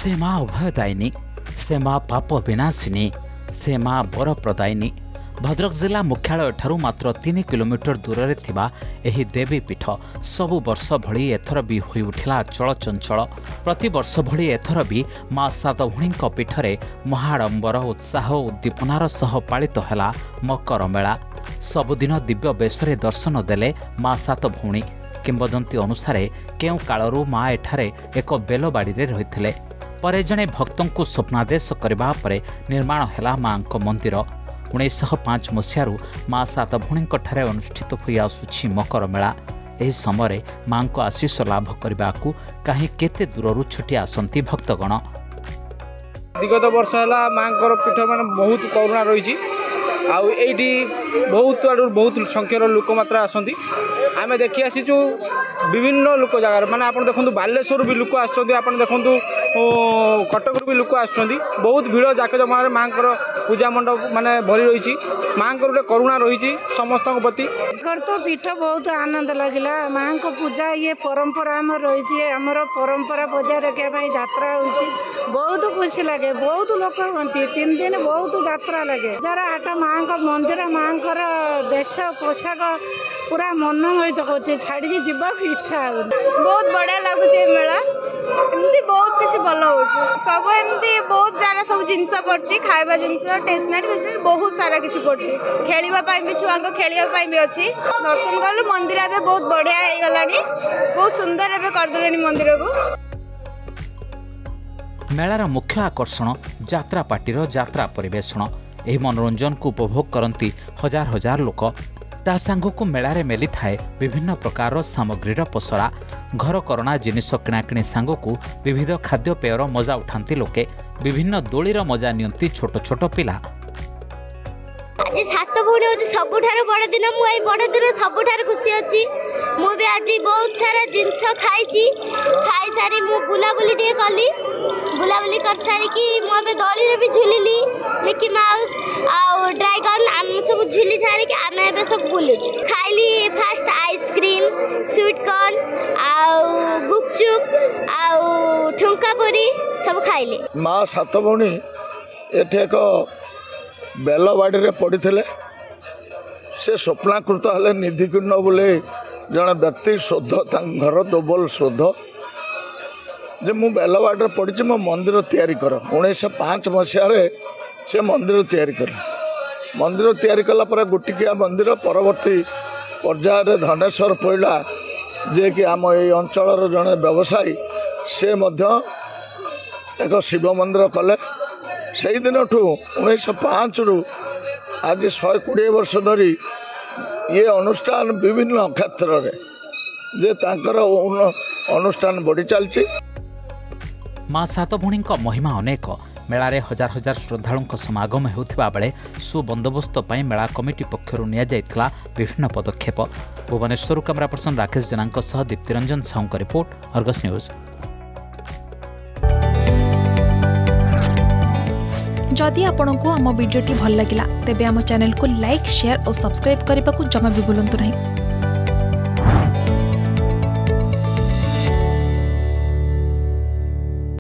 से माँ अभयदायिनी, से माँ पाप विनाशिनी, से माँ बर प्रदायिनी। भद्रक जिला मुख्यालय ठारू मात्र 3 किलोमीटर दूर में थिबा एही देवी पीठ सबु वर्ष भली एथर भी होई उठिला चलचंचल। प्रति वर्ष भली एथर भी माँ सातभूणी पीठरे महाडंबर उत्साह उद्दीपनार सह पालित हैला मकर मेला। सबुदिन दिव्य बेशरे दर्शन देले माँ सातभूणी। किंवदंती अनुसारे केउ कालरू माँ एठारे एक बेलबाड़ी रहिथिले। परे जणे भक्तंकु स्वप्नादेश करबा परे निर्माण हैला माँको मंदिर। 1905 मसीहारू माँ सातभूणी अनुष्ठित होई आसुछि मकर मेला। एही समय माँ को आशीष लाभ करने कहीं केते दूररू छुटी आसंती भक्तगण। विगत वर्ष है माँ पीठ मान बहुत करुणा रही बहुत आड़ बहुत संख्यार लोकमात्रा आसती आम देखी आसीचु विभिन्न लोक जगार माने आप देखो बालेश्वर भी लोक आस देखो कटक भी लोक आस बहुत भीड़ जाक जमा माँ पूजा मंडप माने भरी रही माँ गोटे करुणा रही समस्त प्रति। तो पीठ बहुत आनंद लगिला माँ को पूजा ये परंपरा आम रही आमर परंपरा बजाय रखापी यात्रा हो बहुत खुशी लगे बहुत लोक हमें 3 दिन बहुत यात्रा लगे जरा हाट माँ मंदिर माँ वेश पोशाक पूरा मनमोहित कर छाड़ी जीवा इच्छा बहुत बढ़िया लगुच मेला एमती बहुत किसी भल हो सब एमती बहुत सारा सब जिनस पड़ी खावा जिन स्टेशनरी बहुत सारा किसी पड़ी खेलवाई भी छुआ खेलवाई भी अच्छी दर्शन कलु मंदिर ए बहुत बढ़िया हो गला बहुत सुंदर एवं करदे मंदिर को। मेलार मुख्य आकर्षण यात्रा पार्टीर यात्रा परिवेषण। एही मनोरंजन को उपभोग करती हजार हजार लोक। ता सांगକୁ मेलारे मेली थाए विभिन्न प्रकार सामग्रीर पसरा। घर करଣା जिनिस किणाकिणी सांगକୁ विविध खाद्यपेयर मजा उठाती लोके। विभिन्न दोलीर मजा नियंती छोट छोट पिला। आज सात भौणी हूँ सबुठार बड़ दिन मुझे बड़ दिन सबुठार खुशी अच्छी मुझे आज बहुत सारा जिनस खाई सारी मु बुलाबुली टे कली बुलाबुली कर सारिकी मुझे दली भी झुलिली मिकी माउस आ ड्रैगन आम सब झुली सारिकी आम ए सब बुलुचु खाइली फास्ट आइसक्रीम स्वीट कॉर्न आ गुपचुप आ ठुंका पुरी सब खाइली। माँ सात भौणी एठे एक बेलबाड़ी पड़ी से स्वप्नाकृत हेले निधिकुंड बोले जड़े व्यक्ति शोध घर दोबल शोध जे मु बेलबाड़ी पड़ी मो मंदिर तैयारी कर 1905 मसीह से मंदिर तैयारी कर मंदिर तैयारी कला गोटिकिया मंदिर परवर्ती पर्यायर धनेश्वर पड़ा जे कि आम ये अंचल जड़े व्यवसायी से मध्य एक शिव मंदिर कले से दिन 1905 रु आज 120 वर्ष धरी ये अनुष्ठान विभिन्न क्षेत्र में जे तांकर अनुष्ठान बढ़ी चलची। माँ सातभूणी महिमा अनेक। मेलारे हजार हजार श्रद्धालुं समागम होता बेले सुबंदोबस्त मेला कमिटी पक्षर निया विभिन्न पदक्षेप। भुवनेश्वर कैमरा पर्सन राकेश जेना दीप्तिरंजन साहू का रिपोर्ट, अर्गस न्यूज। जदि आपंक आम भिडी भल लगा तेब आम चैनल को लाइक शेयर और सब्सक्राइब करने को जमा भी भूलु नहीं।